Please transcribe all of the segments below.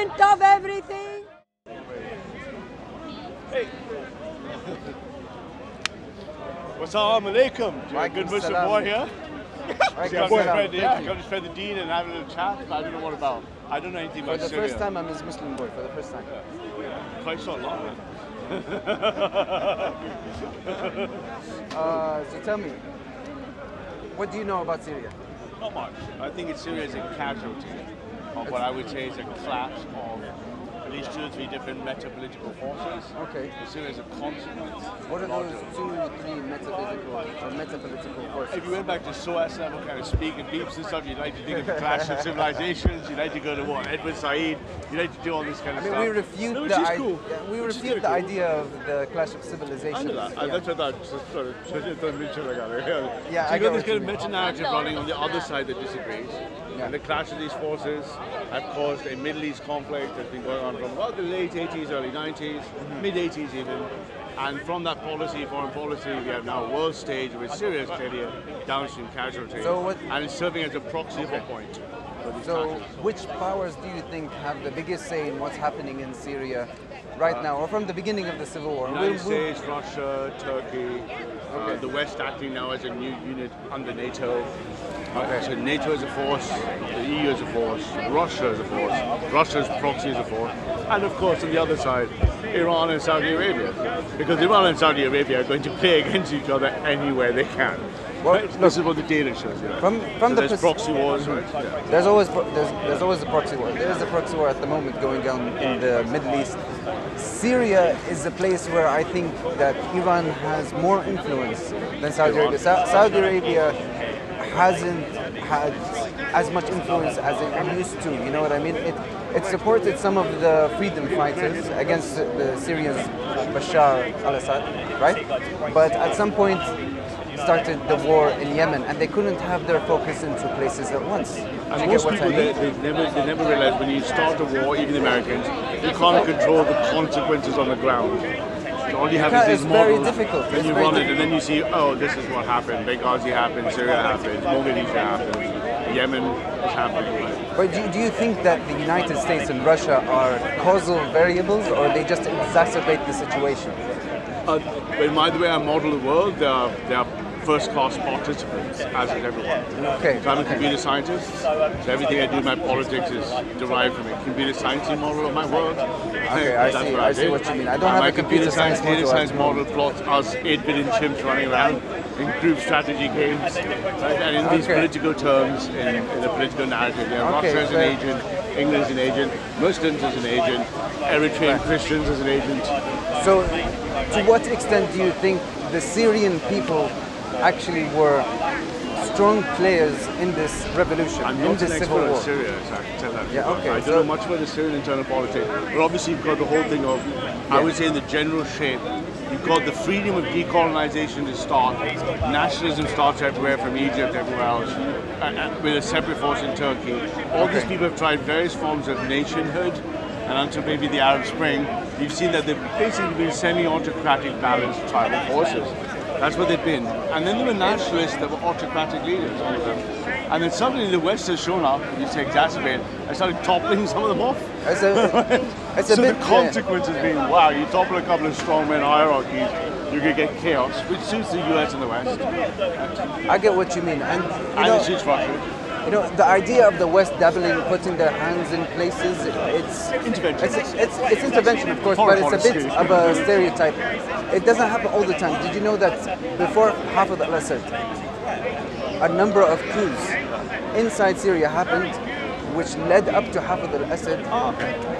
president of everything. Hey. Wassalamu alaikum. Good Muslim boy here. Got to spread the deen and have a little chat, but I don't know what about. I don't know anything about Syria. For the first time, I'm his Muslim boy. For the first time. Quite so long. So tell me, what do you know about Syria? Not much. I think Syria is a casualty of what I would say is a clash of at least 2 or 3 different meta-political forces. Okay. Syria is a consequence. What are those 2 or 3 meta-political forces? If you went back to SOAS level kind of speak and beeps and stuff, you'd like to think of the clash of civilizations, you'd like to go to what, Edward Said, you'd like to do all this kind of stuff. We refute the idea of the clash of civilizations. That's what I thought. Yeah, so you got this kind of meta-narrative running on the other side that disagrees. Yeah. And the clash of these forces have caused a Middle East conflict that's been going on from about the late 80s, early 90s, mid-80s even. And from that policy, foreign policy, we have now a world stage with Syria is clearly a downstream casualty. And it's serving as a proxy point. So which powers do you think have the biggest say in what's happening in Syria right now, or from the beginning of the civil war? United States, Russia, Turkey, the West acting now as a new unit under NATO. So NATO as a force, the EU as a force, Russia as a force, Russia's proxy as a force, and of course on the other side, Iran and Saudi Arabia. Because Iran and Saudi Arabia are going to play against each other anywhere they can. Well, this is what the data shows. Yeah. From so there's proxy wars, right? Yeah. There's always a proxy war. There is a proxy war at the moment going on in the Middle East. Syria is a place where I think that Iran has more influence than Saudi Arabia. Saudi Arabia hasn't had as much influence as it used to. You know what I mean? It supported some of the freedom fighters against the Syrians, Bashar al-Assad, right? But at some point started the war in Yemen, and they couldn't have their focus in 2 places at once. And most people, they never realize when you start a war, even the Americans, you can't control the consequences on the ground. So all you have is these models, very difficult. Then you run it, and then you see, oh, this is what happened. Benghazi happened, Syria happened, Mogadishu happened, Yemen is happening. But do you think that the United States and Russia are causal variables, or they just exacerbate the situation? By the way I model the world, they are first-class participants, as is everyone. Okay. So I'm a computer scientist, so everything I do in my politics is derived from a computer science model of my world. Okay, I see what you mean. I don't have a computer science model. Data science model plots us 8-billion chimps running around in group strategy games, right? And in these political terms, in the political narrative, Russia as an agent, England as an agent, Muslims as an agent, Eritrean Christians as an agent. So, to what extent do you think the Syrian people actually were strong players in this revolution, in this civil war? I'm not an expert on Syria, so I can tell that. Yeah, okay. I don't know much about the Syrian internal politics, but obviously you've got the whole thing of, I would say in the general shape, you've got the freedom of decolonization to start, nationalism starts everywhere from Egypt, everywhere else, with a separate force in Turkey. All these people have tried various forms of nationhood, and until maybe the Arab Spring, you've seen that they've basically been semi-autocratic balanced tribal forces. That's what they've been. And then there were nationalists that were autocratic leaders, all of them. And then suddenly the West has shown up, you say exacerbate, and started toppling some of them off. So the consequence has been, wow, you topple a couple of strongman hierarchies, you could get chaos, which suits the US and the West. I get what you mean. And it suits Russia. You know, the idea of the West dabbling, putting their hands in places, it's intervention. It's intervention, of course, but it's a bit of a stereotype. It doesn't happen all the time. Did you know that before Hafez al-Assad, a number of coups inside Syria happened, which led up to Hafez al-Assad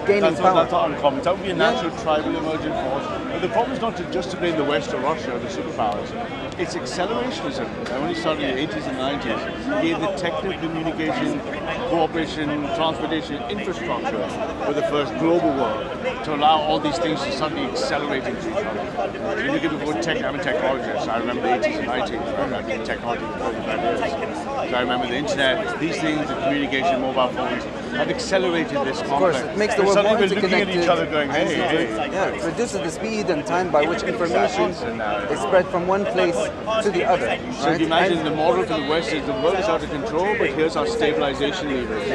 gaining power? That's not uncommon. That would be a natural tribal emergent force. But the problem is not just to blame the West or Russia or the superpowers. It's accelerationism. That only started in the 80s and 90s. Gave the technical communication, cooperation, transportation infrastructure for the first global world to allow all these things to suddenly accelerate into each other. So you look at before I'm a technologist. I remember the 80s and 90s. Right? I've been in technology for 35 years. So I remember the internet, these things, the communication, mobile phones, have accelerated this complex. Of course, it makes the world more interconnected. Looking at each other going, hey. Yeah, it reduces the speed and time by which information is spread from one place to the other. So if you imagine the model for the West is the world is out of control, but here's our stabilization levers.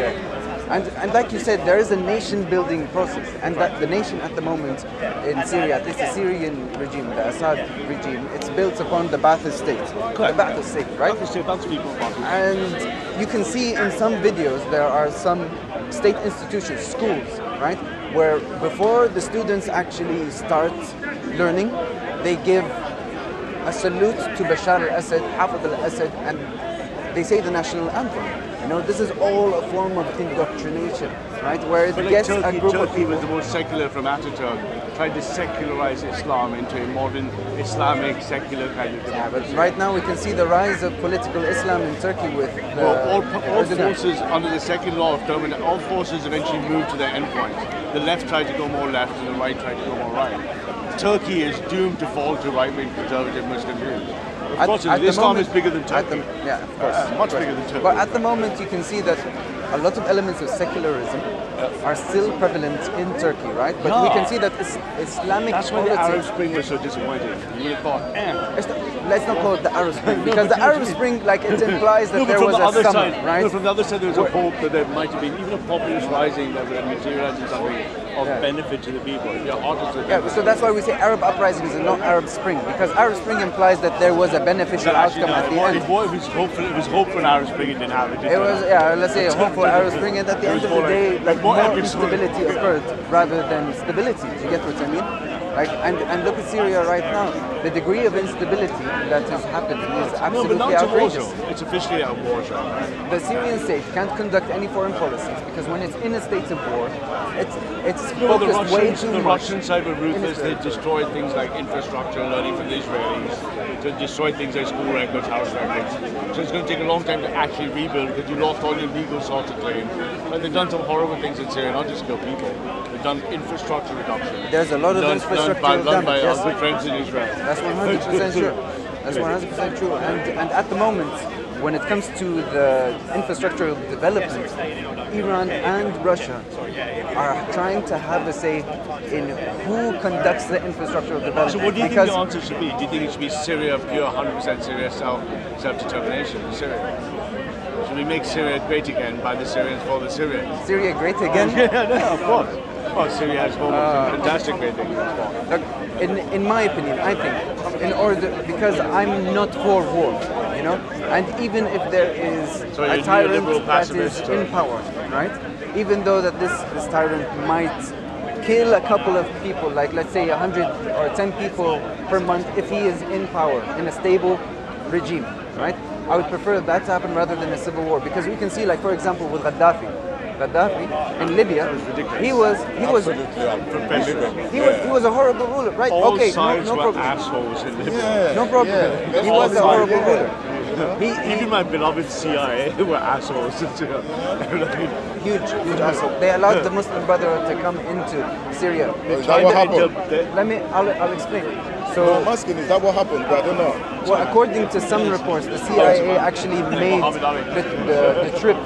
And like you said, there is a nation-building process, and that the nation at the moment in Syria, at least the Syrian regime, the Assad regime, it's built upon the Ba'ath state. Correct. The Ba'ath state, right? Ba'ath state, that's people. And you can see in some videos there are some state institutions, schools, right, where before the students actually start learning, they give a salute to Bashar al-Assad, Hafid al-Assad, and they say the national anthem. You know, this is all a form of indoctrination, right? Where it gets a group of Turkey was the most secular from Ataturk, tried to secularize Islam into a modern Islamic secular kind of democracy. But right now we can see the rise of political Islam in Turkey with the all forces under the second law of Thermodynamics, all forces eventually moved to their endpoints. The left tried to go more left and the right tried to go more right. Turkey is doomed to fall to right-wing conservative Muslim views. Of course, Islam is bigger than Turkey. Yeah, of course. Much bigger than Turkey. But at the moment you can see that a lot of elements of secularism are still prevalent in Turkey, right? But we can see that Islamic That's why politics... the Arab Spring was so disappointing. You would have thought, Let's not call it the Arab Spring, because the Arab Spring, like, it implies that there was a summer, right? No, from the other side there was a hope that there might have been even a populist rising that would have materialized in something of benefit to the people. Yeah, so that's why we say Arab Uprising is not Arab Spring, because Arab Spring implies that there was a beneficial outcome at the end. It was hope for an Arab Spring, it didn't have it. It was, let's say a hope for Arab Spring, and at the end of the day, like, more instability occurred rather than stability. Do you get what I mean? Like, and look at Syria right now. The degree of instability that is happening is absolutely outrageous. It's officially a war zone. The Syrian state can't conduct any foreign policies because when it's in a state of war, it's focused way too much. The Russian side were ruthless. They destroyed things like infrastructure, learning from the Israelis. They destroyed things like school records, house records. So it's going to take a long time to actually rebuild because you lost all your legal sorts of claims. But they've done some horrible things in Syria, not just kill people. They've done infrastructure reduction. There's a lot of infrastructure done by damage. our good friends in Israel. That's 100% true. That's 100% true. And at the moment, when it comes to the infrastructural development, Iran and Russia are trying to have a say in who conducts the infrastructural development. So what do you think the answer should be? Do you think it should be Syria, pure 100% Syria, self-determination in Syria? Should we make Syria great again by the Syrians for the Syrians? Syria great again? Yeah, of course. Oh, Syria has fantastic great things. Look, in my opinion, I think, because I'm not for war, you know, and even if there is a tyrant that is in power, right? Even though that this tyrant might kill a couple of people, like let's say 100 or 10 people per month, if he is in power in a stable regime, right? I would prefer that to happen rather than a civil war, because we can see, like, for example, with Gaddafi in Libya, he was a horrible ruler, right? All okay, sides no were problem. assholes in Libya. Yeah, no problem. Yeah. He was a horrible ruler. Even my beloved CIA were assholes. Huge asshole. They allowed the Muslim Brotherhood to come into Syria. Is that what happened? I'll explain. So, no, I'm asking, is that what happened? I don't know. Well, according to some reports, the CIA actually made the trip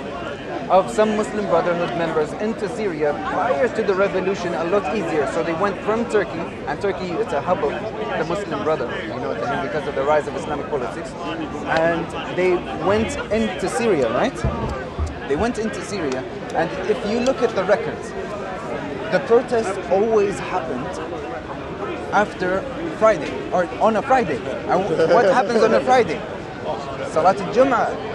of some Muslim Brotherhood members into Syria prior to the revolution a lot easier. So they went from Turkey, and Turkey is a hub of the Muslim Brotherhood, you know, because of the rise of Islamic politics. And they went into Syria, right? They went into Syria, and if you look at the records, the protests always happened after Friday, or on a Friday. And what happens on a Friday? Salat al-Jum'ah.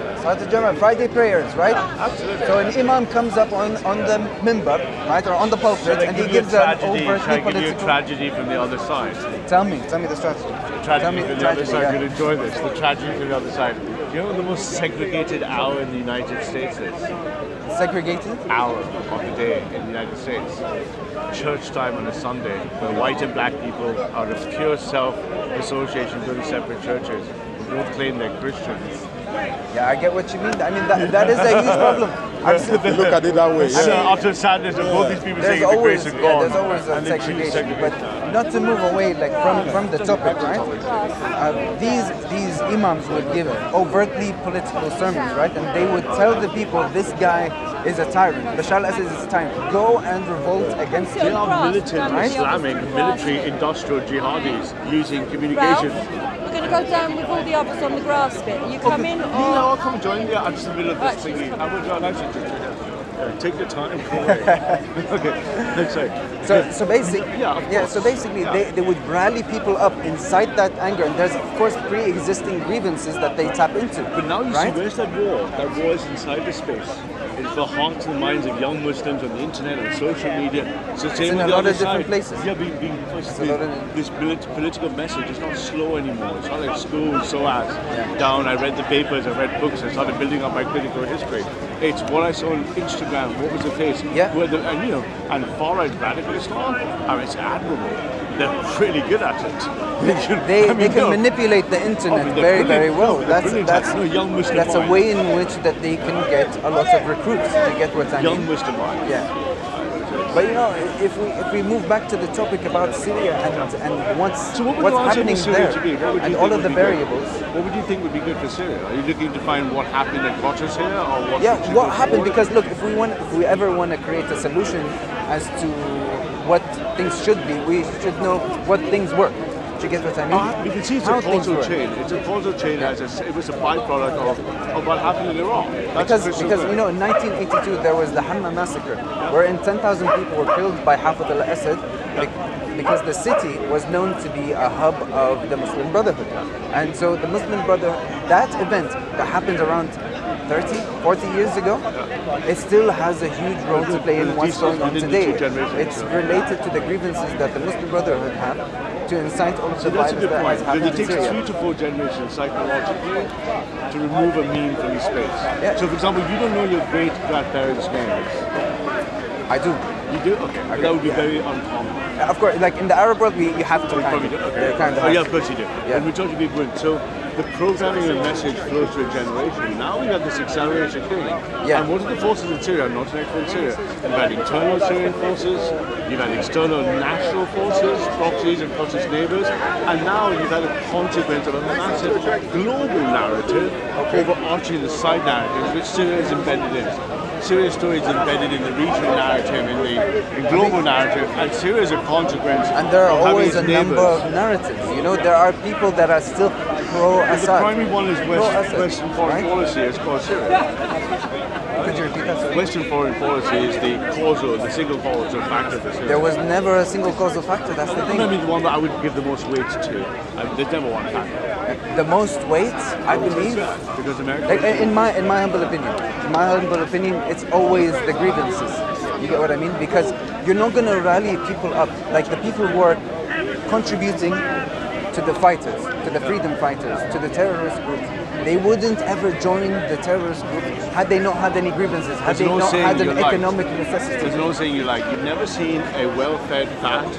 Friday prayers, right? Absolutely. So an imam comes up on the minbar, right, or on the pulpit, and he gives an overtly political... tragedy from the other side. Tell me the strategy. Tragedy from the other side. You'll enjoy this. The tragedy from the other side. Do you know what the most segregated hour in the United States is? Segregated? Hour of the day in the United States. Church time on a Sunday, where white and black people, out of pure self-association, go to separate churches, who both claim they're Christians. Yeah, I get what you mean. I mean, that is a huge problem. Look at it that way. Yeah. Utter sadness of both these people saying the grace of God. There's always a segregation, but not to move away like from the topic, right? These imams would give overtly political sermons, right? And they would tell the people, this guy is a tyrant. Bashar al-Assad is a tyrant. Go and revolt against him. They are militant, right? Islamic, military, industrial jihadis using communication. We're going to go down with all the others on the grass bit. Are you coming? I'll come join you. I'm just in the middle of this thingy. I would like to do that. Take your time. Go away. Okay. Let's say. So basically, So basically, they would rally people up incite that anger, and there's of course pre-existing grievances that they tap into. But now you see, where's that war? That war is inside the space. It's the hearts and minds of young Muslims on the internet and social media. So it's in a lot of different places. Yeah, this political message is not slow anymore. It's not like school, SOAS, down. I read the papers, I read books, I started building up my critical history. It's what I saw on Instagram. What was the place? And far-right radical Islam. I mean, it's admirable. They're really good at it. They can manipulate the internet very well. That's a way in which that they can get a lot of recruits. You get what I mean? Young Muslim minds. Yeah. But if we move back to the topic about Syria and what's happening there and all of the variables. What would you think would be good for Syria? Are you looking to find what happened that got us here, or what? Yeah, what happened? Because look, if we ever want to create a solution as to what things should be, we should know what things work. Do you get what I mean? You can see it's a causal chain. It's a causal chain it was a byproduct of what happened in Iraq. Because in 1982 there was the Hamma massacre, wherein 10,000 people were killed by Hafid al-Assad because the city was known to be a hub of the Muslim Brotherhood. And so the Muslim Brotherhood, that event that happened around 30, 40 years ago, it still has a huge role to play in what's going on today. It's related to the grievances that the Muslim Brotherhood have to incite all of the violence that has happened in Syria. It takes 3 to 4 generations psychologically to remove a meme from your space. Yeah. So for example, you don't know your great-grandparents' names. I do. You do? Okay. That would be very uncommon. Of course, like in the Arab world, you have to of course you do. Yeah. And we told you people would. So the programming and message flows to a generation. Now we have this acceleration thing. Yeah. And what are the forces in Syria? Not an in Syria. You've had internal Syrian forces, you've had external national forces, proxies across its neighbors, and now you've had a consequence of a massive global narrative overarching the side narratives which Syria is embedded in. Syria's story is embedded in the regional narrative, in the global narrative, and Syria is a consequence. And there are always a neighbors. number of narratives. There are people that are still pro-Assad. The primary one is Western foreign policy, it's called Syria. Could you repeat that? Western foreign policy is the single causal factor for Syria. There was never a single causal factor, that's the thing. I mean, the one that I would give the most weight to. There's never one factor. The most weight, I believe, because America. In my humble opinion, it's always the grievances. You get what I mean? Because you're not going to rally people up. Like the people who are contributing to the fighters, to the freedom fighters, to the terrorist groups, they wouldn't ever join the terrorist group had they not had any grievances, had they not had an economic necessity. There's no saying you like. You've never seen a well-fed, fat,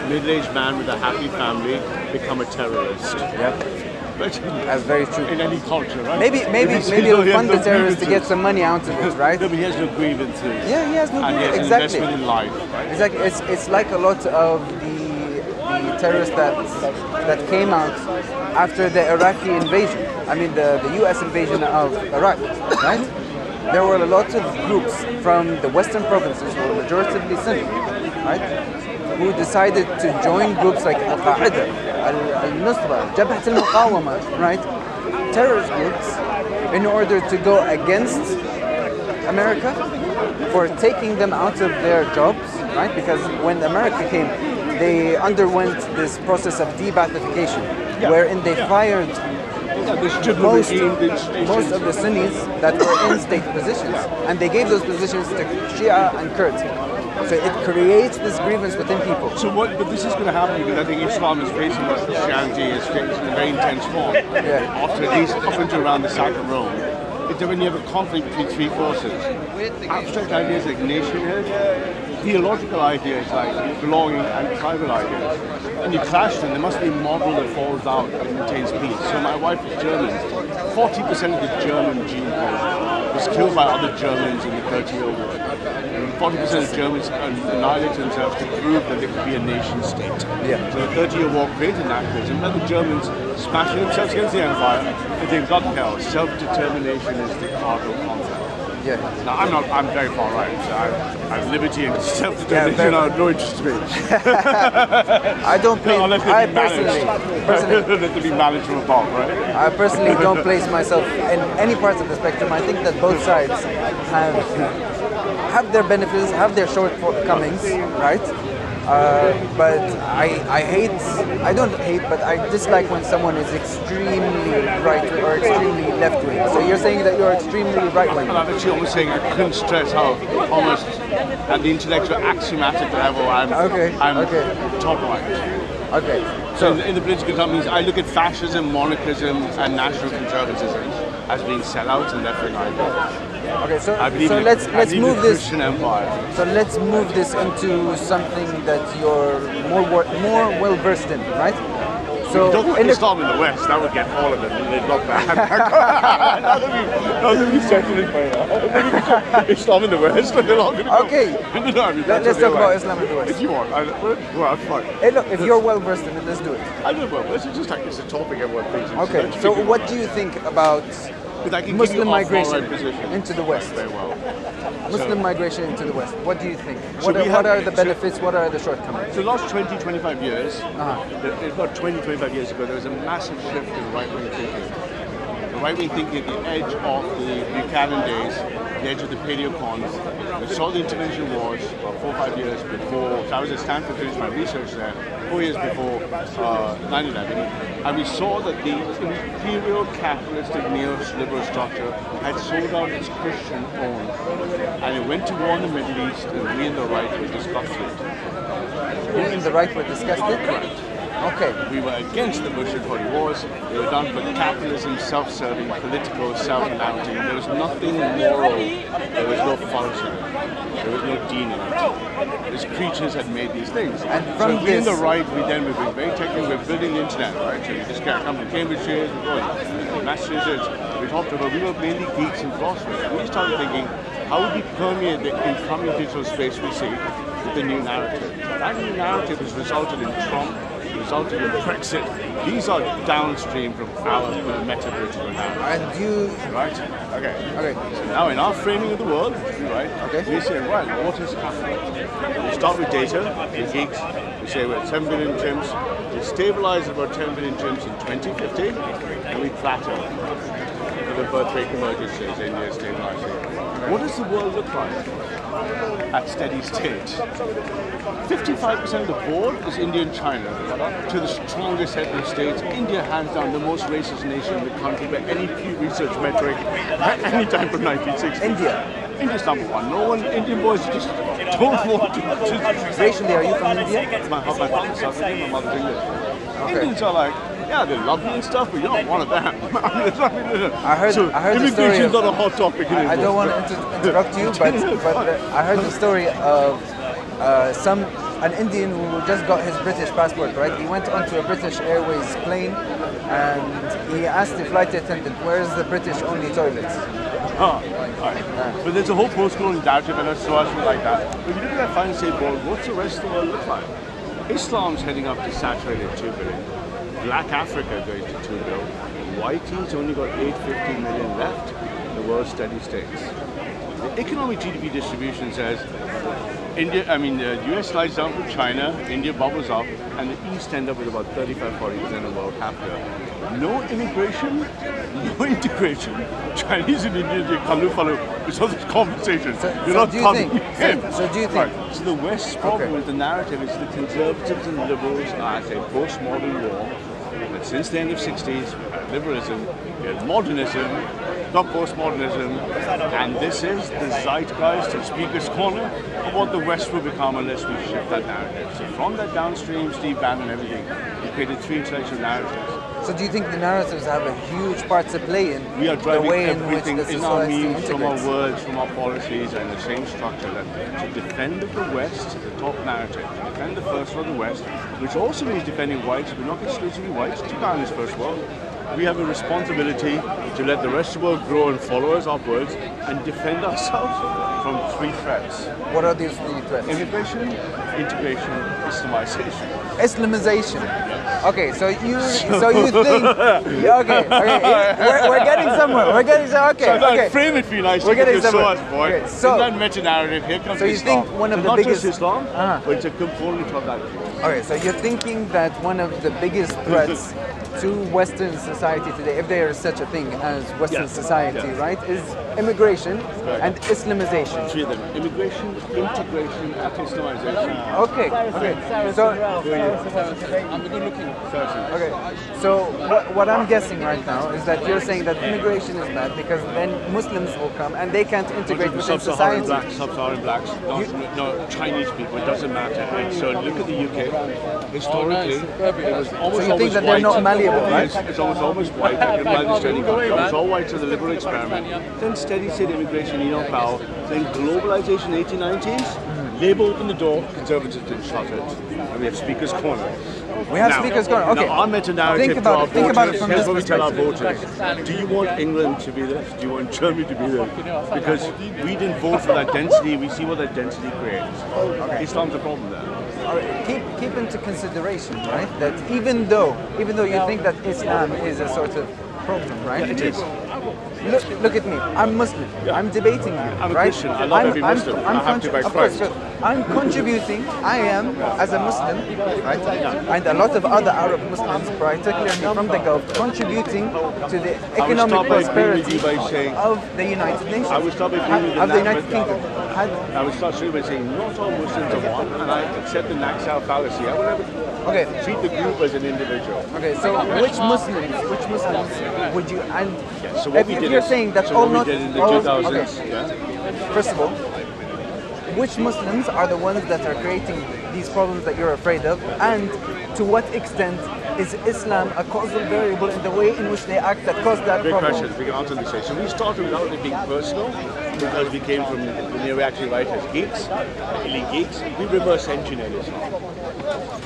middle-aged man with a happy family become a terrorist. Yeah. That's very true. In any culture, right? Maybe it'll fund the terrorists to get some money out of it, right? No, but he has no grievances. Yeah, he has no grievances. Exactly. Investment in life. Right? Exactly. It's like a lot of the terrorists that came out after the Iraqi invasion. I mean, the U.S. invasion of Iraq, right? There were a lot of groups from the western provinces who were majoritively Sunni, right? Who decided to join groups like Al-Qaeda, Al-Nusra, Jabhat al-Muqawama, right? Terrorist groups, in order to go against America for taking them out of their jobs, right? Because when America came, they underwent this process of de-Baathification, wherein they fired most of the Sunnis that were in state positions, and they gave those positions to Shia and Kurds. So it creates this grievance within people. So but this is going to happen because I think Islam is facing what Christianity is facing in a very intense form. After at least up until around the South of Rome. It's when you have a conflict between 3 forces. Abstract ideas like nationhood, theological ideas like belonging, and tribal ideas. And you clash them, there must be a model that falls out and maintains peace. So my wife is German. 40% of the German gene pool was killed by other Germans in the 30-year war. And 40% of Germans annihilated themselves to prove that they could be a nation state. So the 30-year war created nationalism, and the Germans smashing themselves against the empire, and they've got hell. Self-determination is the cardinal concept. Yeah. No, I'm not. I'm very far right. So I have liberty and self-determination are no interest to me. I don't place. Unless they I be personally, Unless they be managed from above, right? I personally don't place myself in any parts of the spectrum. I think that both sides have their benefits, have their shortcomings, right? But I don't hate, but I dislike when someone is extremely right or extremely left wing. So you're saying that you're extremely right wing. Well, I'm actually almost saying I couldn't stress how almost at the intellectual axiomatic level I'm top right. Okay. So in the political companies, I look at fascism, monarchism, and national conservatism as being sellouts and left wing ideas. Okay, so let's move this. Christian empire. So let's move this into something that you're more well versed in, right? So don't want Islam in the West, that would get all of it, and they'd love that. Not that we settled it by now. Islam in the West, they're not going to go. Okay, let's talk about Islam in the West. If you want, well, fine. Hey, look, if you're well versed in it, let's do it. I don't know, it's just like it's a topic everyone thinks. Okay, so what do you think about Muslim migration into the West? Very well. Muslim migration into the West. What do you think? What are the benefits? What are the shortcomings? So the last 20, 25 years, about 20, 25 years ago, there was a massive shift in right-wing thinking. The right-wing thinking at the edge of the Buchanan days, the edge of the paleocons. We saw the intervention wars about 4 or 5 years before. So I was at Stanford, finished my research there, 4 years before 9/11, and we saw that the imperial capitalistic neoliberal structure had sold out its Christian own, and it went to war in the Middle East, and we in the right were disgusted. You in the right were disgusted? Correct. Okay. We were against the Bush and Cody wars. They were done for capitalism, self-serving, political, self-mounting. There was nothing moral. There was no function. There was no deen in it. These creatures had made these things. And from so we in the right, we've been very technical. We're building the internet, right? So we just come to Cambridge, we're going Massachusetts. We talked about, we were mainly geeks and philosophers. We started thinking, how would we permeate the incoming digital space we see with the new narrative? That new narrative has resulted in Trump, resulted in Brexit. These are downstream from our meta-political narrative. And you... Right? Okay. Okay. So now in our framing of the world, right, we say, right, what is happening? We start with data, we're geeks. We say we're at 7 billion chimps. We stabilize at about 10 billion chimps in 2050, and we plateau. The birth rate emerges, says India stabilizing. What does the world look like at steady state? 55% of the board is India and China. To the strongest ethnic states, India hands down the most racist nation in the country by any Pew Research metric at any time from 1960. India's number one. No one, Indian boys just don't want to. Racially, are you from India? My father's South Indian, my mother's English. Okay. Indians are like, yeah, they're lovely and stuff, but you're not one of them. I heard the story. Immigration's not a hot topic in I don't want to interrupt you, but I heard the story of an Indian who just got his British passport, right? He went onto a British Airways plane and he asked the flight attendant, where's the British only toilets? Right. But there's a whole postcolonial narrative and so much like that. But if you look at that final state world, what's the rest of the world look like? Islam's heading up to saturated 2 billion. Black Africa going to 2 billion. Whitey's only got 850 million left in the world's steady states. The economic GDP distribution says the US slides down from China, India bubbles up, and the East end up with about 35-40% of the world after. No immigration, no integration. Chinese and Indians are kalu-falu. It's all this conversation. You're not coming in. So do you think? Right. So the West's problem with the narrative is the conservatives and liberals are at a postmodern war. But since the end of the 60s, liberalism, modernism, not postmodernism, and this is the zeitgeist of Speaker's Corner of what the West will become unless we shift that narrative. So from that downstream, Steve Bannon and everything, we created 3 intellectual narratives. So do you think the narratives have a huge part to play in we are driving the way everything in which the in our society memes, integrates? from our words, from our policies, and the same structure that to defend the West, the top narrative, to defend the first world of the West, which also means defending whites, but not exclusively whites, to down this first world. We have a responsibility to let the rest of the world grow and follow us upwards and defend ourselves from 3 threats. What are these 3 threats? Immigration, integration, Islamization. Islamization. Yes. Okay, so you think we're getting somewhere. We're getting somewhere. Okay, So okay. frame it for you nicely. We're getting Show somewhere. us, boy. Okay, so- in that meta-narrative, here comes So you Islam. think one of It's the not biggest- just Islam, Uh-huh. but it's a component of that. Okay, so you're thinking that one of the biggest threats to Western society today, if there is such a thing as Western Yes, society, yes. right, is immigration Correct. and Islamization. Three of them: immigration, integration, and Islamization. Okay, okay. So, I'm a good-looking person. okay. So what I'm guessing right now is that you're saying that immigration is bad because then Muslims will come and they can't integrate within Sub-Saharan society. blacks, Sub-Saharan blacks, no, Chinese people. It doesn't matter. And so look at the UK. Historically, it was almost So you think that they're white. not malleable, right? It's almost white. Like the Australian country. It was all white to the liberal experiment. Then steady state immigration, Enoch Powell. Then globalization, 1890s. Labour opened the door. Conservatives didn't shut it. And we have Speaker's Corner. We have Now- speakers going. Okay. Now, our meta-narrative Think about to it. Think our about it voters, from here's this what we tell our perspective. voters. Do you want England to be this? Do you want Germany to be this? Because we didn't vote for that density. We see what that density creates. Islam's a problem there. All right, keep into consideration, right? That even though you think that Islam is a sort of problem, right? Yeah, it is. Look at me. I'm Muslim. I'm debating you, I'm a right? Christian. I love every Muslim. I have to by of course, Christ. I'm contributing. I am as a Muslim, right? And a lot of other Arab Muslims, particularly from the Gulf, contributing to the economic stop by agreeing with prosperity you by saying- of the United Nations. I would stop agreeing with the of the United Kingdom. I would start straight by saying not all Muslims are one, and I accept the Naxal fallacy. I will never Okay. treat the group as an individual. Okay, so which Muslims would you and So what if, we if did you're is- saying that so all what we not did in the all, 2000s, okay. yeah? First of all, which Muslims are the ones that are creating these problems that you're afraid of, and to what extent is Islam a causal variable in the way in which they act that caused that Great problem? question. We can answer this. So we started without it being personal because we came from the neo-reactionary right as geeks, elite geeks. We reverse engineered Islam.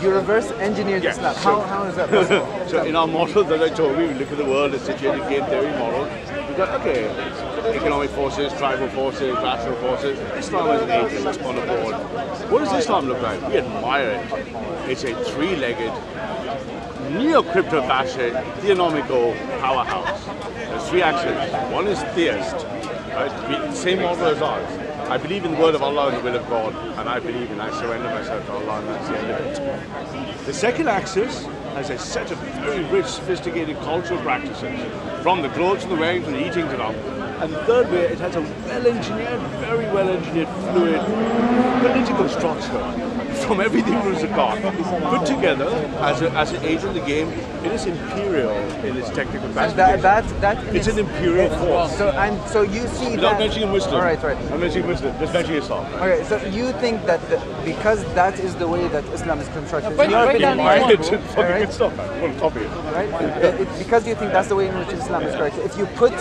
You reverse engineered Yes, Islam. so- How is that possible? So in our model that I told you, we look at the world as situated game theory model. We got, okay, economic forces, tribal forces, rational forces. Islam is an agent on the board. What does Islam look like? We admire it. It's a three-legged, neo-crypto-fascist, theonomical powerhouse. There's three axes. One is theist, right? Same model as ours. I believe in the word of Allah and the will of God, and I believe in I surrender myself to Allah, and that's the end of it. The second axis has a set of very rich, sophisticated cultural practices, from the clothes to the wearing to the eating to them. And the third way, it has a well-engineered, very well-engineered, fluid political structure from everything from Zakat, put together as an agent of the game. It is imperial in its technical And classification. It's an imperial force. So you see Without that. mentioning a Muslim. All right, right. I'm mentioning Muslim. Just mentioning Islam. Right? Okay, so you think that because that is the way that Islam is constructed, Break- in your break opinion, down right? each It's one. fucking Alright. good stuff, man. What a topic. Right? Because you think that's the way in which Islam is correct. If you put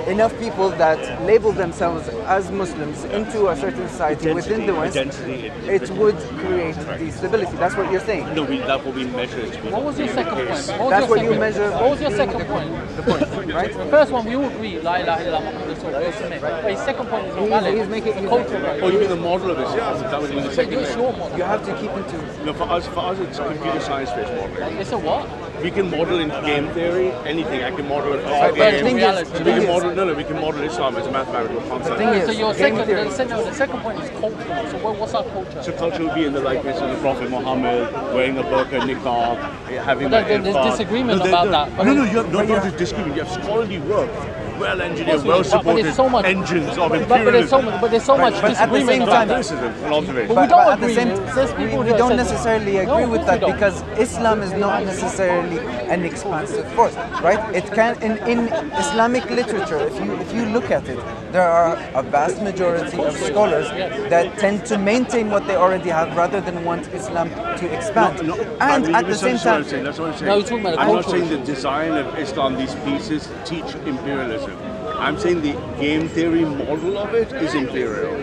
enough people that label themselves as Muslims into a certain society within the West, Identity. it would create the stability. That's what you're saying. No, that will be measured to be. What was your second point? That's your what you second- measure. What was your second point? The point, right? The first one we all agree, La ilaha illallah Muhammadur Rasulullah. But his second point is not valid. He's making- It's a cultural Oh, value. you mean the model of Islam? That was in the second It's thing. your model. You have to keep into. No, for us, it's computer science-based modeling. It's a what? We can model in game theory anything. I can model a But car the game. thing is, We can model. We can model Islam as a mathematical concept. thing is, So your game second, theory. the second point is cultural. So what's our culture? So culture would be in the likeness of the Prophet Muhammad, wearing a burqa, niqab, having But the there's disagreement about that. But No, you have not just disagreement. You have scholarly work, well-engineered, But well-supported there's so much- engines of but there's so imperialism. much, but there's so much but at the disagreement same about time- that. Criticism and observation. But we don't at the agree. same There's people we that don't said- necessarily No, agree of with course that we don't. because Islam is not necessarily an expansive force, right? It can in Islamic literature, if you look at it, there are a vast majority of scholars that tend to maintain what they already have rather than want Islam to expand. And at the same time, That's what I'm saying. No, you're talking about the I'm not cultural saying the design of Islam, these pieces teach imperialism. I'm saying the game theory model of it is imperial.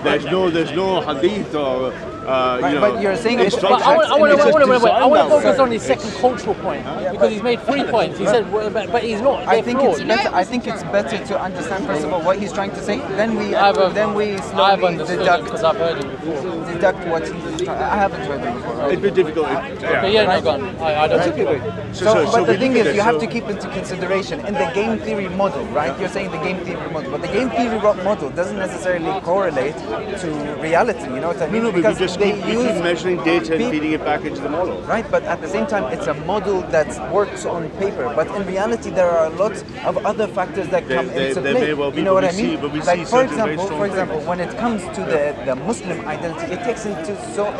There's no hadith or but you're saying it's But I want to focus well. on his second cultural point because he's made 3 points. He said, but he's not. I think it's better. I think it's better to understand first of all what he's trying to say. Then we slowly deduct because I've heard him before. Deduct what he's. I haven't heard him before. Right? It'd be difficult. Okay, yeah, no, go on. I don't know. But the thing is, you have to keep into consideration in the game theory model, right? You're saying the game theory model, but the game theory model doesn't necessarily correlate to reality. You know what I mean? No, but we keep measuring data and feeding it back into the model. Right, but at the same time, it's a model that works on paper. But in reality, there are a lot of other factors that come into play. May well be, you know what I see, mean? we Like see for example, things. when it comes to the Muslim identity, it takes So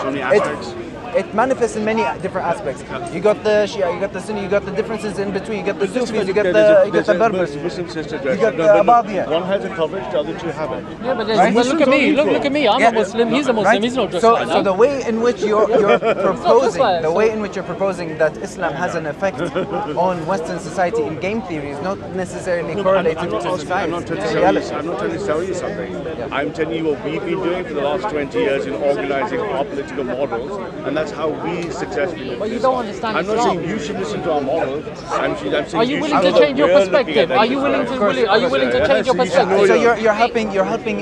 many aspects. It manifests in many different aspects. You got the Shia, you got the Sunni, you got the differences in between. You got the Sufis, you got the Berbers, Muslim sister you got the Abadiyah. One has a coverage, the other two haven't. Yeah, but look at me. Look at me. I'm a Muslim. He's a Muslim. Right? He's not just so the way in which you're proposing, that Islam has an effect on Western society in game theory is not necessarily correlated to society. I'm not trying to tell you something. I'm telling you what we've been doing for the last 20 years in organizing our political models, and that's how we successfully. But you don't understand I'm not Islam. saying you should listen to our model. I'm saying Are you willing to change your perspective? Are you willing to change your perspective? So you're helping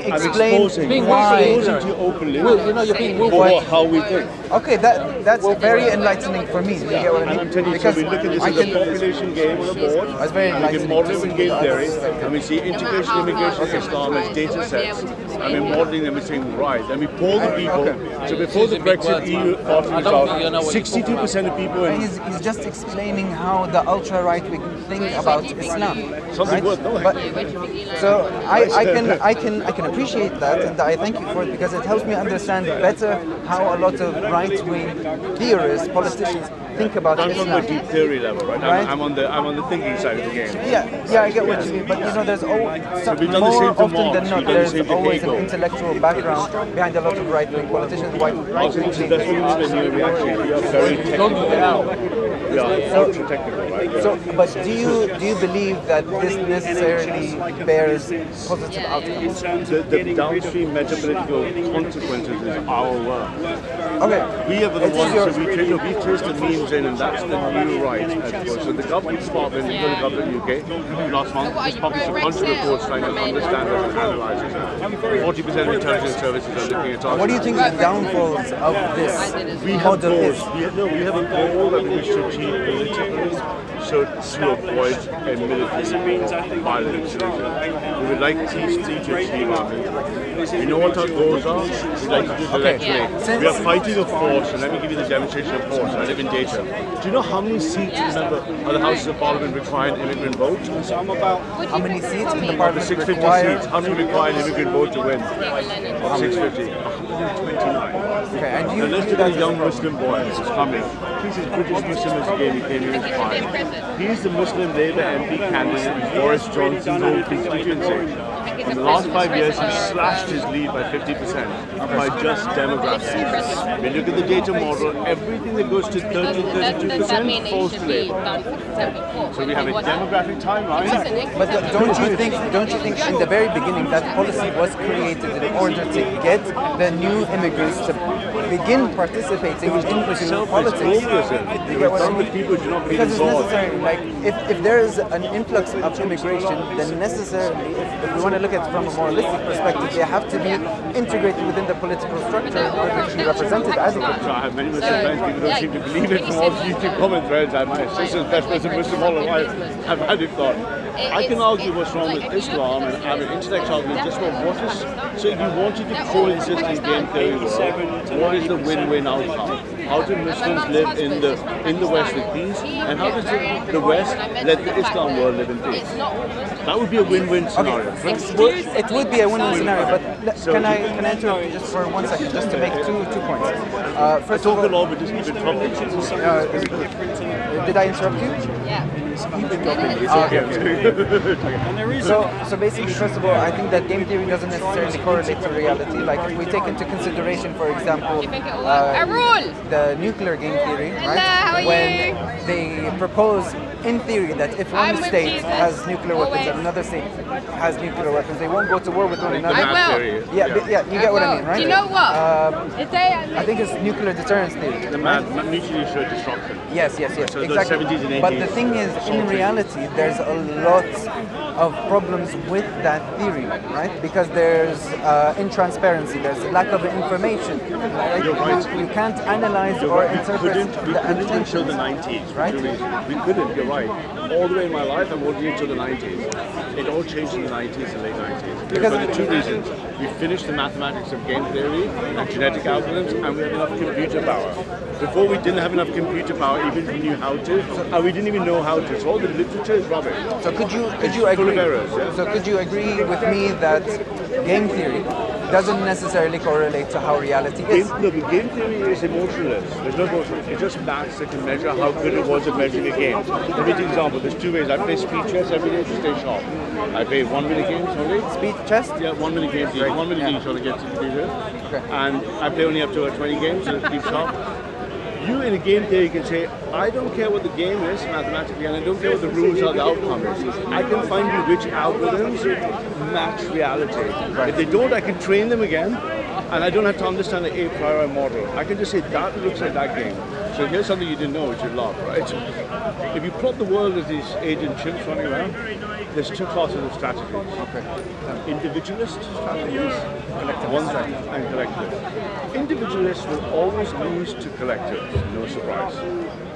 explain why. You openly you're being willful. how we think. Okay, that's very enlightening for me. You get what I mean? And I'm telling you, so we look at this as a population game on a board. That's very We can enlightening. model in game theory, and we see integration, immigration, Islam as data sets, and we're modeling them and saying, right, then we poll the people. So before the Brexit EU party was out, 62% of people in... He's just explaining how the ultra-right wing think about Islam. Something worth knowing. So I can appreciate that, and I thank you for it because it helps me understand better how a lot of right-wing theorists, politicians think about I'm Islam. on the deep theory level, right? Right. I'm on the thinking side of the game. Yeah, I get what you mean. But you know, there's always we've done the more same to often than Marx, not, we've done the there's same to always an Hegel. intellectual background behind a lot of right-wing politicians, right-wing Also, that's what thinkers. we we are very technical. We are ultra technical, right? So, but do you believe that this necessarily bears positive outcomes? The downstream metapolitical consequences is our work. Okay. We are the ones that we trace the memes in, and that's the new right. So the government department, the government UK, last month just published a bunch of reports trying to understand and analyze it. 40% of intelligence services are looking at us. What do you think the downfalls of this model is? We have a goal that we wish to achieve politically, so to avoid a military violent solution. We would like peace to achieve our goals. We know what our goals are. We'd like to do it electorally. We are fighting a force, and let me give you the demonstration of force. I live in data. Do you know how many seats of the Houses of Parliament require an immigrant vote? How many seats in the The parliament 650 require? seats. How many require an immigrant vote to win? Of 650. 129. Okay, and Now you let's view look that at as a a young problem. Muslim boy who's coming. He's a British Muslim as again, he came here in fine. He's the Muslim Labour MP candidate in Boris Johnson's own constituency. In the last 5 years, he's slashed his lead by 50% by just demographics. When you look at the data model, everything that goes to 32% falls to Labour. So we have a demographic timeline. But don't you think in the very beginning that policy was created in order to get the new immigrants to begin participating in politics? You get what I mean? People do not Because it's involved. necessary. Like if there is an influx of immigration, then necessarily, if we want to look at it from a moralistic perspective, they have to be integrated within the political structure in order to be represented adequately. So I have many Muslim friends, people don't seem to believe it from all the YouTube comment threads. And my sister's best friend's a Muslim all her life. I've had it thought. I can argue what's wrong with Islam and have an intellectual argument just about what is. So if you wanted to coexist in game theory world, what is the win-win outcome? How do Muslims live in the West with peace, and how does the West let the Islam world live in peace? That would be a win-win scenario. It would be a win-win scenario, but can I interrupt you just for 1 second, just to make two points? First of Talk a all, lot, but just keep it topic. did I interrupt you? So basically, first of all, I think that game theory doesn't necessarily correlate to reality. Like if we take into consideration, for example, the nuclear game theory, right? When they propose in theory, that if one state has nuclear weapons and another state has nuclear weapons, they won't go to war with one another. I will. Yeah, you get what I mean, right? Do you know what? I think it's nuclear deterrence theory. The mutually assured destruction. Yes, So exactly. those 70s and 80s. But the thing is, in reality, there's a lot of problems with that theory, right? Because there's intransparency, there's lack of information. Right? You're right. You can't analyze or interpret We the couldn't until intentions. the 90s. Right. We couldn't, you're right. All the way in my life, I'm working until the 90s. It all changed in the 90s and late 90s. Because for the two reasons. We finished the mathematics of game theory and genetic algorithms, and we had enough computer power. Before we didn't have enough computer power, even if we knew how to, and we didn't even know how to. So all the literature is rubbish. So could you full agree? of errors, yeah. So could you agree with me that game theory doesn't necessarily correlate to how reality is? Game theory is emotionless. There's no emotion. It's just maths that can measure how good it was at measuring a game. Let me give you an example. There's two ways. I play speed chess every day to stay sharp. I play 1 minute games only. Speed chess? Yeah, 1 minute games. Right. 1 minute each, so to get to the leader. Okay. And I play only up to 20 games, so to keep sharp. You in a game theory can say, I don't care what the game is mathematically, and I don't care what the rules are, the outcome is. I can find you which algorithms match reality. If they don't, I can train them again, and I don't have to understand the a priori model. I can just say, that looks like that game. So here's something you didn't know, which you love, right? If you plot the world as these agent chimps running around, there's two classes of strategies. Okay. Individualist strategies, and collective. Individualists will always lose to collectives, no surprise.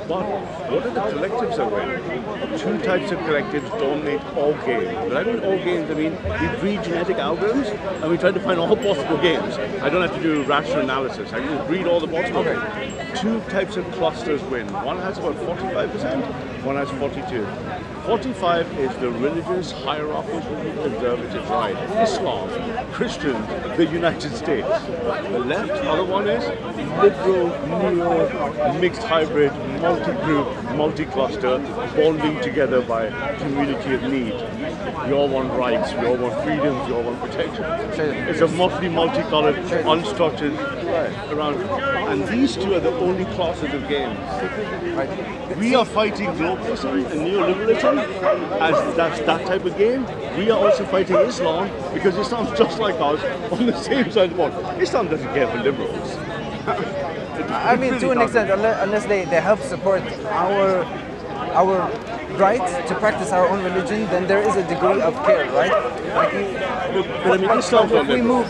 But what are the collectives that win? Two types of collectives dominate all games. When I mean all games, I mean we breed genetic algorithms and we try to find all possible games. I don't have to do rational analysis. I can just breed all the possible games. Two types of clusters win. One has about 45%, one has 42. 45 is the religious, hierarchical, conservative right. Islam, Christians, the United States. The left, other one is liberal, neo, mixed hybrid, multi-group, multi-cluster, bonding together by community of need. We all want rights, we all want freedoms, we all want protection. It's a mostly multicolored, unstructured around. And these two are the only classes of games. We are fighting globalism and neoliberalism as that type of game. We are also fighting Islam because Islam's just like us on the same side of the wall. Islam doesn't care for liberals. I mean, to an extent, unless they help support our right to practice our own religion, then there is a degree of care, right? But I mean, Islam's not liberal.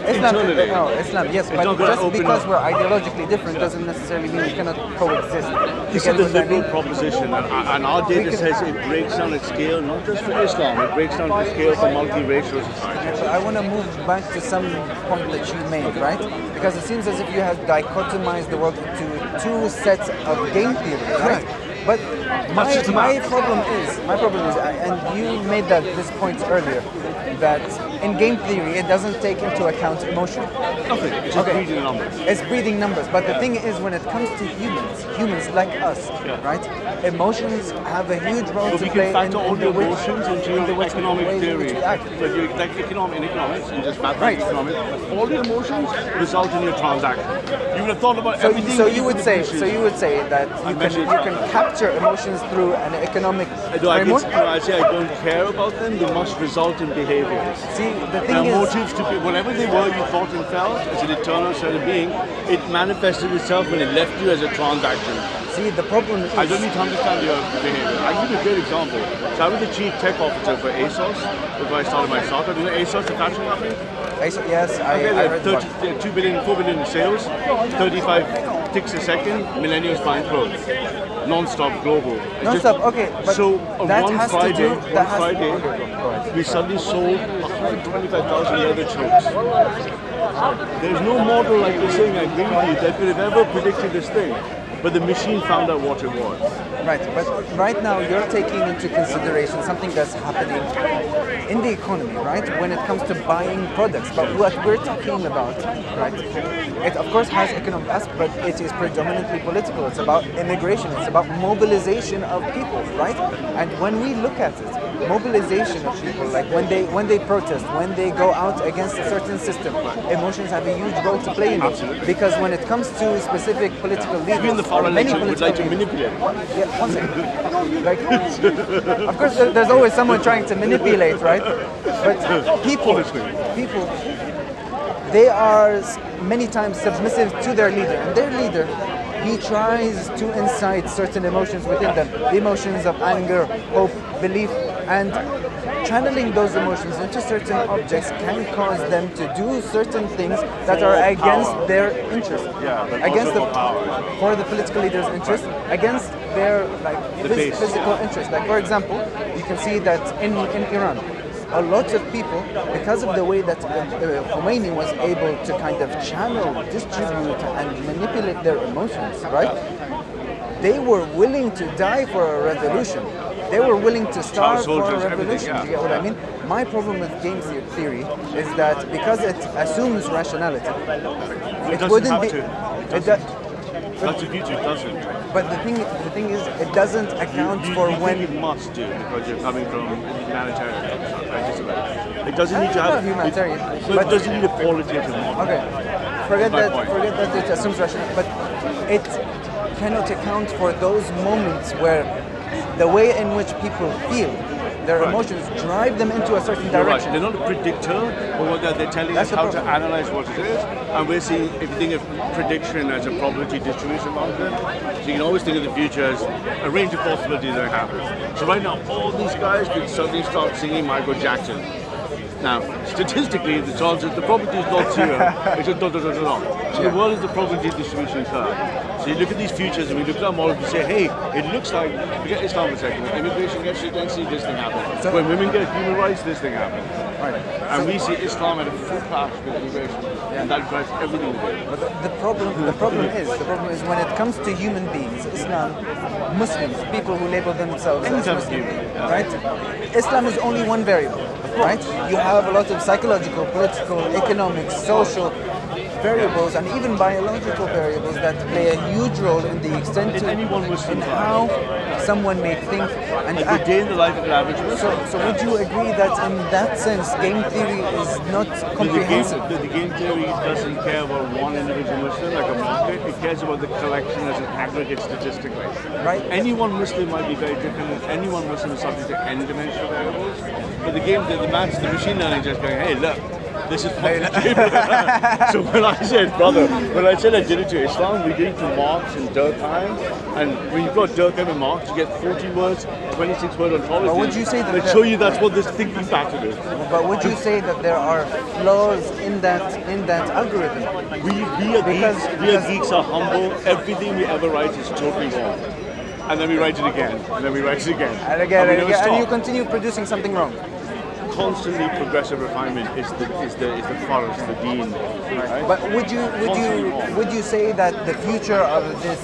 Islam, yes, but just because we're ideologically different doesn't necessarily mean we cannot coexist. This is the liberal proposition, and our data says it breaks down at scale, not just for Islam, it breaks down at scale for multiracial society. So I want to move back to some point that you made, right? Because it seems as if you have dichotomized the world into two sets of game theory, right? But my problem is, and you made this point earlier, that in game theory it doesn't take into account emotion. Nothing. It's just breeding numbers. It's breeding numbers, but the thing is, when it comes to humans like us, right? Emotions have a huge role to play factor all in the the way emotions into economic theory. But you like economics and just mathematics, economics. All the emotions result in your transaction. You would have thought about everything. So you would say that you can capture emotions through an economic framework. I say I don't care about them. They must result in behaviors. See, the thing is, motives to be, whatever they were, you thought and felt as an eternal set of being, it manifested itself when it left you as a transaction. See, the problem is, I don't need to understand your behavior. I'll give you a great example. So I was the chief tech officer for ASOS before I started my startup. You know ASOS, the fashion company? ASOS, yes, I heard about it. 4 billion in sales, 35 ticks a second, millennials buying clothes. Non-stop global. Non-stop, okay. But so on one Friday, okay, we suddenly sold 125,000 leather chokes. There's no model like you're saying, I agree with you, that could have ever predicted this thing. But the machine found out what it was. Right, but right now you're taking into consideration something that's happening in the economy, right? When it comes to buying products. But what we're talking about, right, it of course has economic aspect, but it is predominantly political. It's about immigration, it's about mobilization of people, right? And when we look at it, mobilization of people, like when they protest, when they go out against a certain system, emotions have a huge role to play in it. Because when it comes to specific political leaders, Even the far many electorate would like to political manipulate. yeah, one second. Like, of course, there's always someone trying to manipulate, right? But people, they are many times submissive to their leader, and their leader, he tries to incite certain emotions within them, the emotions of anger, hope, belief, and channeling those emotions into certain objects can cause them to do certain things that are against their interest, against for the political leader's interest, against their physical interest. Like, for example, you can see that in Iran, a lot of people, because of the way that Khomeini was able to kind of channel, distribute, and manipulate their emotions, right? They were willing to die for a revolution. They were willing to starve for a revolution. You get what I mean? My problem with game theory is that because it assumes rationality, it wouldn't be. That's the beauty, it doesn't. But the thing is, it doesn't account for when it must do because you're coming from humanitarian. It doesn't need to have humanitarian, but it doesn't need a qualitative model. Okay, forget that it assumes rationality, but it cannot account for those moments where the way in which people feel, their emotions drive them into a certain direction. They're not a predictor, but what they're telling us how to analyze what it is. And we're seeing, if you think of prediction as a probability distribution function, so you can always think of the future as a range of possibilities that happen. So right now, all these guys could suddenly start singing Michael Jackson. Now, statistically, the probability is not zero. It's just dot, dot, dot, dot. So the world is the probability distribution curve. So you look at these futures and we look at our models and say, hey, it looks like, forget Islam for a second, when immigration gets agency, this thing happens. When women get human rights, this thing happens. Right. And we see Islam at a full clash with immigration. And that drives everything away. But the problem is when it comes to human beings, Islam, Muslims, people who label themselves as Muslim, right? Islam is only one variable. Right? You have a lot of psychological, political, economic, social variables and even biological variables that play a huge role in the extent to in how someone may think and act. Day in the life of the average Muslim. So would you agree that in that sense game theory is not comprehensive? The game theory doesn't care about one individual Muslim like a market, it cares about the collection as an aggregate statistically. Right. Any one Muslim might be very different and any one Muslim is subject to n-dimensional variables. But the machine learning just going, hey look, this is fucking So when I said I did it to Islam, we did it to Marx and Durkheim, and when you've got Durkheim and Marx, you get 40 words, 26 word ontology. But would you say that they show you that's what this thinking pattern is. But would you say that there are flaws in that algorithm? We geeks are humble. Everything we ever write is totally wrong. And then we write it again, and then we write it again. And again, and you continue producing something wrong. Constantly progressive refinement is the forest, the dean. Right? But would you say that the future of this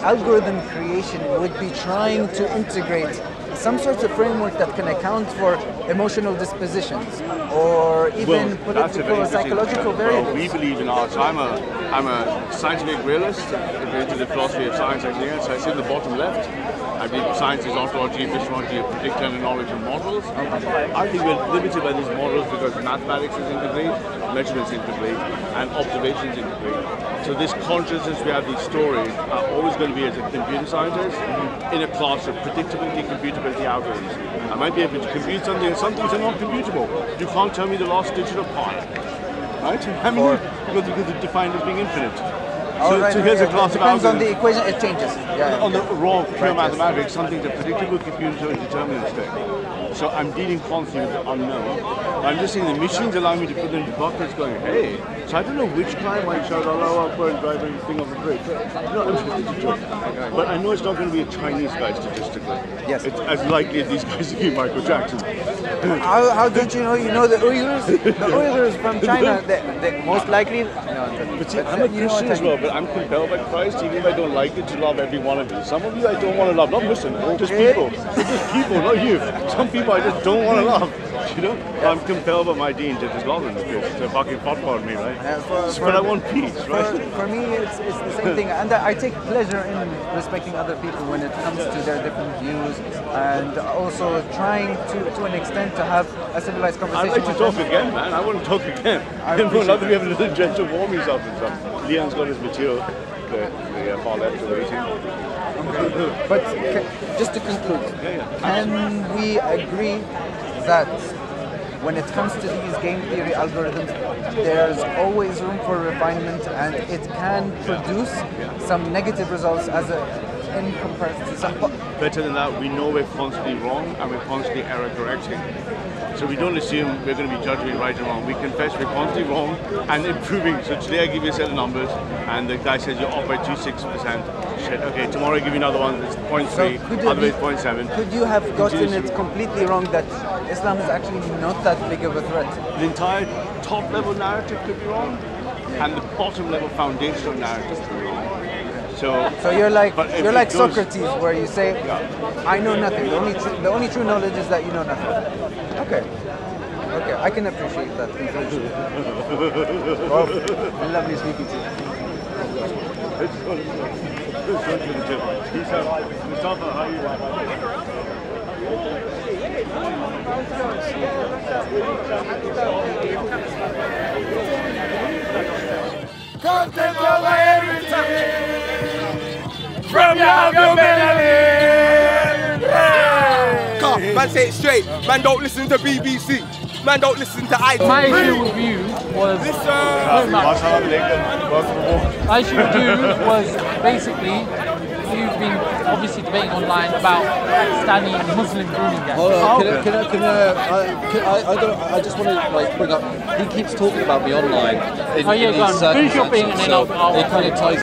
algorithm creation would be trying to integrate some sort of framework that can account for emotional dispositions or even political or psychological variables? Well, we believe in art. So I'm a scientific realist into the philosophy of science engineer. So I sit in the bottom left. I believe science is ontology, epistemology, prediction and knowledge and models. I think we're limited by these models because mathematics is incomplete, measurements incomplete, and observations incomplete. So this consciousness, we have these stories, are always going to be as a computer scientist in a class of predictability, computability algorithms. I might be able to compute something, and some things are not computable. You can't tell me the last digit of pi, right? I mean, because it's defined as being infinite. So here's a class of algorithms. Depends on the equation, it changes. On the raw, pure mathematics, some things are predictable, computer, and deterministic. So I'm dealing constantly with the unknown. I'm just saying the machines allow me to put them into buckets going, hey, so I don't know which guy might shout Allahu Akbar and drive everything off the bridge. But I know it's not going to be a Chinese guy statistically. Yes. It's as likely as these guys to be Michael Jackson. How don't you know? You know the Uyghurs? The Uyghurs from China, they most likely... But see, I'm a Christian as well, but I'm compelled by Christ, even if I don't like it, to love every one of you. Some of you I don't want to love, not Muslims, just people. Just people, not you. Some people I just don't want to love. You know, I'm compelled by my dean to just love them because it's a fucking popcorn me, right? But I want peace, right? For me, it's the same thing, and I take pleasure in respecting other people when it comes to their different views, and also trying to an extent to have a civilized conversation. I'd like to talk again, man. I want to talk again. I'd love to be able to just to warm yourself and stuff. Leon's got his material, the far left waiting. Okay. But just to conclude, can we agree that when it comes to these game theory algorithms, there's always room for refinement, and it can produce some negative results in comparison to some... Better than that, we know we're constantly wrong and we're constantly error correcting. So we don't assume we're going to be judging right or wrong. We confess we're constantly wrong and improving. So today I give you a set of numbers and the guy says you're off by 26%. Shit, okay, tomorrow I give you another one that's 0.3, other way it's 0.7. Could you have gotten it completely wrong that Islam is actually not that big of a threat? The entire top level narrative could be wrong and the bottom level foundational narrative could be wrong. So you're like Socrates, where you say, I know nothing. The only true knowledge is that you know nothing. Okay, I can appreciate that conclusion. Well, lovely speaking to you. Mustafa, how are you? Content over everything from your melody. Come, man, say it straight. Man, don't listen to BBC. Man, don't listen to ITV. My issue with you was my issue with you was basically you've been obviously debating online about Pakistani and Muslim grooming gangs. I just want to bring up. He keeps talking about me online. Finish your thing and then I'll it kind of ties